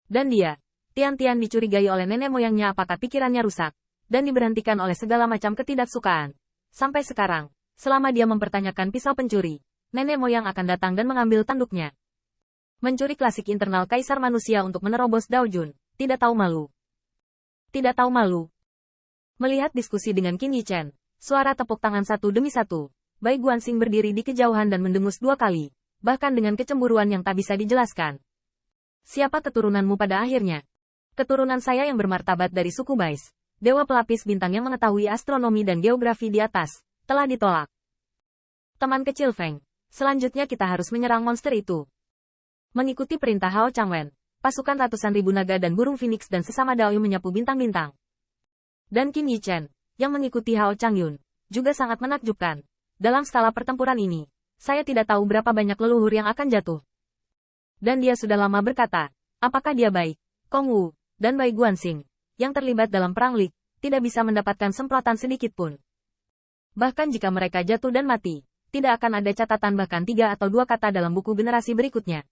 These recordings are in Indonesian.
Dan dia, Tian-Tian dicurigai oleh nenek moyangnya apakah pikirannya rusak, dan diberhentikan oleh segala macam ketidaksukaan. Sampai sekarang, selama dia mempertanyakan pisau pencuri, nenek moyang akan datang dan mengambil tanduknya. Mencuri klasik internal kaisar manusia untuk menerobos Dao Jun, tidak tahu malu. Tidak tahu malu. Melihat diskusi dengan Qin Yichen, suara tepuk tangan satu demi satu, Bai Guanxing berdiri di kejauhan dan mendengus 2 kali, bahkan dengan kecemburuan yang tak bisa dijelaskan. Siapa keturunanmu pada akhirnya? Keturunan saya yang bermartabat dari suku Bais, dewa pelapis bintang yang mengetahui astronomi dan geografi di atas, telah ditolak. Teman kecil Feng, selanjutnya kita harus menyerang monster itu. Mengikuti perintah Hao Changwen, pasukan ratusan ribu naga dan burung phoenix dan sesama Daoyu menyapu bintang-bintang. Dan Qin Yichen, yang mengikuti Hao Changyun, juga sangat menakjubkan. Dalam skala pertempuran ini, saya tidak tahu berapa banyak leluhur yang akan jatuh. Dan dia sudah lama berkata, apakah dia baik, Kong Wu, dan Bai Guanxing, yang terlibat dalam perang Lik, tidak bisa mendapatkan semprotan sedikit pun. Bahkan jika mereka jatuh dan mati, tidak akan ada catatan bahkan 3 atau 2 kata dalam buku generasi berikutnya.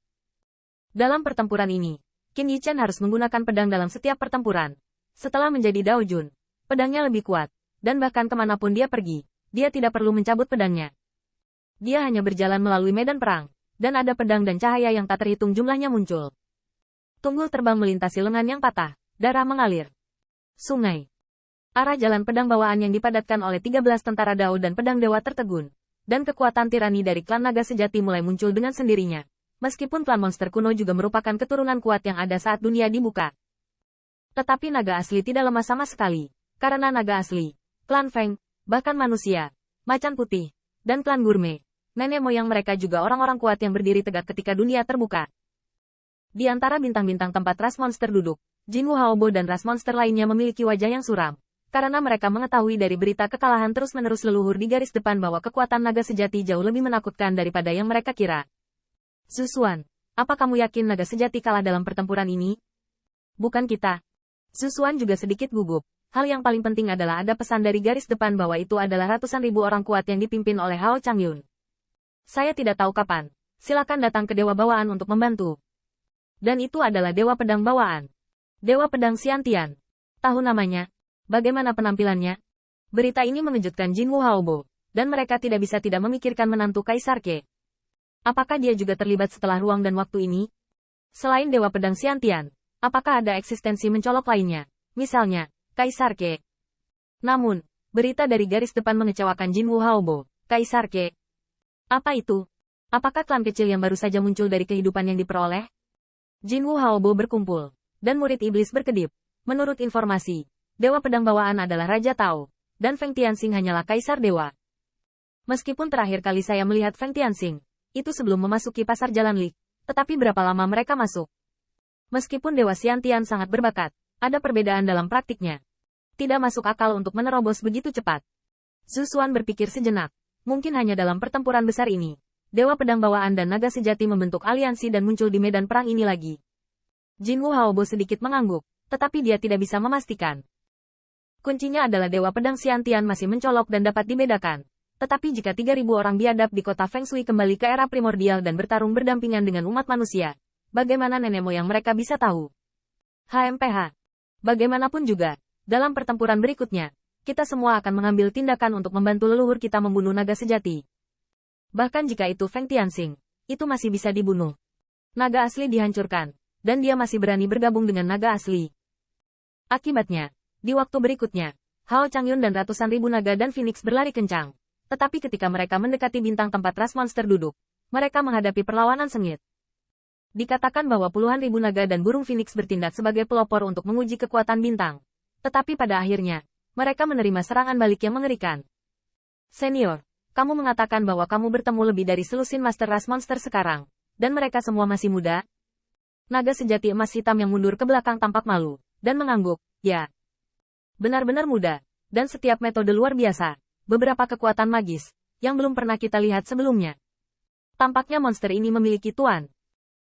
Dalam pertempuran ini, Qin Yichen harus menggunakan pedang dalam setiap pertempuran. Setelah menjadi Dao Jun, pedangnya lebih kuat, dan bahkan kemanapun dia pergi, dia tidak perlu mencabut pedangnya. Dia hanya berjalan melalui medan perang, dan ada pedang dan cahaya yang tak terhitung jumlahnya muncul. Tunggul terbang melintasi lengan yang patah, darah mengalir. Sungai. Arah jalan pedang bawaan yang dipadatkan oleh 13 tentara Dao dan pedang dewa tertegun, dan kekuatan tirani dari klan naga sejati mulai muncul dengan sendirinya. Meskipun klan monster kuno juga merupakan keturunan kuat yang ada saat dunia dibuka. Tetapi naga asli tidak lemah sama sekali, karena naga asli, klan Feng, bahkan manusia, macan putih, dan klan Gourmet, nenek moyang mereka juga orang-orang kuat yang berdiri tegak ketika dunia terbuka. Di antara bintang-bintang tempat ras monster duduk, Jinwu Haobo dan ras monster lainnya memiliki wajah yang suram, karena mereka mengetahui dari berita kekalahan terus-menerus leluhur di garis depan bahwa kekuatan naga sejati jauh lebih menakutkan daripada yang mereka kira. Zusuan, apa kamu yakin naga sejati kalah dalam pertempuran ini? Bukan kita. Zusuan juga sedikit gugup. Hal yang paling penting adalah ada pesan dari garis depan bahwa itu adalah ratusan ribu orang kuat yang dipimpin oleh Hao Changyun. Saya tidak tahu kapan. Silakan datang ke Dewa Bawaan untuk membantu. Dan itu adalah Dewa Pedang Bawaan. Dewa Pedang Xiantian. Tahu namanya? Bagaimana penampilannya? Berita ini mengejutkan Jinwu Haobo, dan mereka tidak bisa tidak memikirkan menantu Kaisar Ke. Apakah dia juga terlibat setelah ruang dan waktu ini? Selain Dewa Pedang Xiantian, apakah ada eksistensi mencolok lainnya? Misalnya, Kaisar Ke. Namun, berita dari garis depan mengecewakan Jinwu Haobo, Kaisar Ke. Apa itu? Apakah klan kecil yang baru saja muncul dari kehidupan yang diperoleh? Jinwu Haobo berkumpul, dan murid iblis berkedip. Menurut informasi, Dewa Pedang Bawaan adalah Raja Tao, dan Feng Tianxing hanyalah Kaisar Dewa. Meskipun terakhir kali saya melihat Feng Tianxing, itu sebelum memasuki pasar Jalan Lik, tetapi berapa lama mereka masuk? Meskipun Dewa Xiantian sangat berbakat, ada perbedaan dalam praktiknya. Tidak masuk akal untuk menerobos begitu cepat. Zusuan berpikir sejenak, mungkin hanya dalam pertempuran besar ini. Dewa Pedang Bawaan dan Naga Sejati membentuk aliansi dan muncul di medan perang ini lagi. Jinwu Haobo sedikit mengangguk, tetapi dia tidak bisa memastikan. Kuncinya adalah Dewa Pedang Xiantian masih mencolok dan dapat dibedakan. Tetapi jika 3.000 orang biadab di kota Feng Shui kembali ke era primordial dan bertarung berdampingan dengan umat manusia, bagaimana nenek moyang mereka bisa tahu? HMPH. Bagaimanapun juga, dalam pertempuran berikutnya, kita semua akan mengambil tindakan untuk membantu leluhur kita membunuh naga sejati. Bahkan jika itu Feng Tianxing, itu masih bisa dibunuh. Naga asli dihancurkan, dan dia masih berani bergabung dengan naga asli. Akibatnya, di waktu berikutnya, Hao Changyun dan ratusan ribu naga dan phoenix berlari kencang. Tetapi ketika mereka mendekati bintang tempat ras monster duduk, mereka menghadapi perlawanan sengit. Dikatakan bahwa puluhan ribu naga dan burung phoenix bertindak sebagai pelopor untuk menguji kekuatan bintang. Tetapi pada akhirnya, mereka menerima serangan balik yang mengerikan. Senior, kamu mengatakan bahwa kamu bertemu lebih dari selusin master ras monster sekarang, dan mereka semua masih muda? Naga sejati emas hitam yang mundur ke belakang tampak malu, dan mengangguk, ya. Benar-benar muda, dan setiap metode luar biasa. Beberapa kekuatan magis, yang belum pernah kita lihat sebelumnya. Tampaknya monster ini memiliki tuan.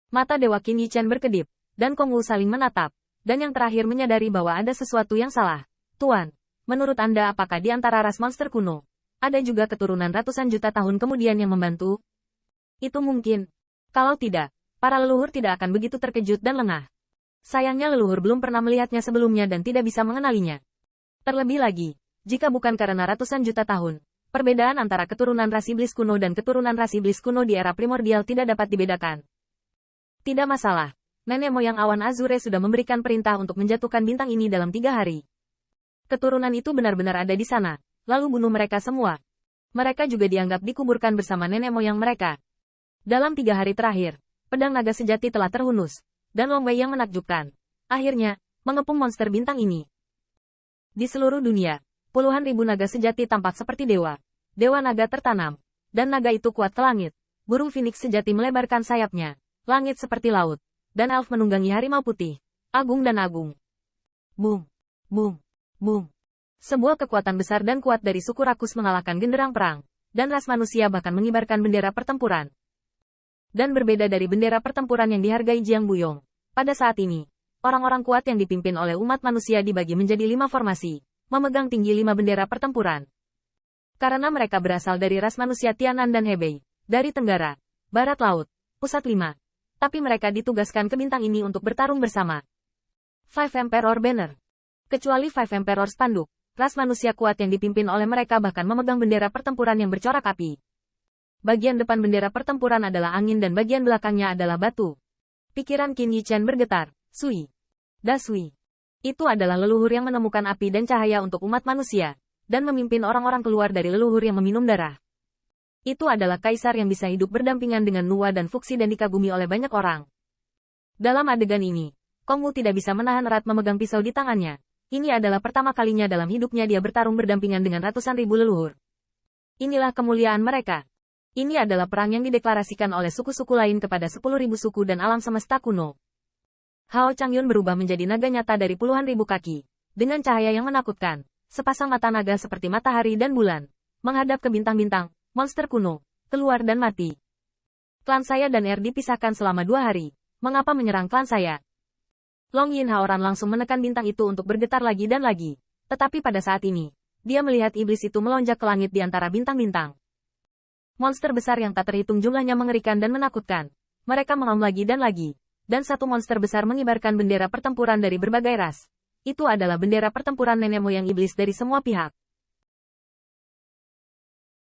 Mata Dewa Qin Yichen berkedip, dan Kong Wu saling menatap, dan yang terakhir menyadari bahwa ada sesuatu yang salah. Tuan, menurut Anda apakah di antara ras monster kuno, ada juga keturunan ratusan juta tahun kemudian yang membantu? Itu mungkin. Kalau tidak, para leluhur tidak akan begitu terkejut dan lengah. Sayangnya leluhur belum pernah melihatnya sebelumnya dan tidak bisa mengenalinya. Terlebih lagi, jika bukan karena ratusan juta tahun, perbedaan antara keturunan ras iblis kuno dan keturunan ras iblis kuno di era primordial tidak dapat dibedakan. Tidak masalah, nenek moyang awan Azure sudah memberikan perintah untuk menjatuhkan bintang ini dalam 3 hari. Keturunan itu benar-benar ada di sana, lalu bunuh mereka semua. Mereka juga dianggap dikuburkan bersama nenek moyang mereka. Dalam 3 hari terakhir, pedang naga sejati telah terhunus, dan Long Wei yang menakjubkan, akhirnya, mengepung monster bintang ini. Di seluruh dunia, puluhan ribu naga sejati tampak seperti dewa. Dewa naga tertanam, dan naga itu kuat ke langit. Burung Phoenix sejati melebarkan sayapnya, langit seperti laut, dan elf menunggangi harimau putih, agung dan agung. Boom, boom, boom. Sebuah kekuatan besar dan kuat dari suku Rakus mengalahkan genderang perang, dan ras manusia bahkan mengibarkan bendera pertempuran. Dan berbeda dari bendera pertempuran yang dihargai Jiang Buyong, pada saat ini, orang-orang kuat yang dipimpin oleh umat manusia dibagi menjadi 5 formasi, memegang tinggi 5 bendera pertempuran. Karena mereka berasal dari ras manusia Tianan dan Hebei, dari Tenggara, Barat Laut, Pusat 5. Tapi mereka ditugaskan ke bintang ini untuk bertarung bersama. Five Emperor Banner. Kecuali Five Emperor Spanduk, ras manusia kuat yang dipimpin oleh mereka bahkan memegang bendera pertempuran yang bercorak api. Bagian depan bendera pertempuran adalah angin dan bagian belakangnya adalah batu. Pikiran Qin Yichen bergetar. Sui. Dasui. Itu adalah leluhur yang menemukan api dan cahaya untuk umat manusia, dan memimpin orang-orang keluar dari leluhur yang meminum darah. Itu adalah kaisar yang bisa hidup berdampingan dengan Nuwa dan Fuxi dan dikagumi oleh banyak orang. Dalam adegan ini, Kong Wu tidak bisa menahan erat memegang pisau di tangannya. Ini adalah pertama kalinya dalam hidupnya dia bertarung berdampingan dengan ratusan ribu leluhur. Inilah kemuliaan mereka. Ini adalah perang yang dideklarasikan oleh suku-suku lain kepada 10.000 suku dan alam semesta kuno. Hao Changyun berubah menjadi naga nyata dari puluhan ribu kaki, dengan cahaya yang menakutkan, sepasang mata naga seperti matahari dan bulan, menghadap ke bintang-bintang, monster kuno, keluar dan mati. Klan saya dan Er dipisahkan selama 2 hari, mengapa menyerang klan saya? Long Yin Haoran langsung menekan bintang itu untuk bergetar lagi dan lagi, tetapi pada saat ini, dia melihat iblis itu melonjak ke langit di antara bintang-bintang. Monster besar yang tak terhitung jumlahnya mengerikan dan menakutkan. Mereka mengaum lagi dan satu monster besar mengibarkan bendera pertempuran dari berbagai ras. Itu adalah bendera pertempuran nenek moyang iblis dari semua pihak.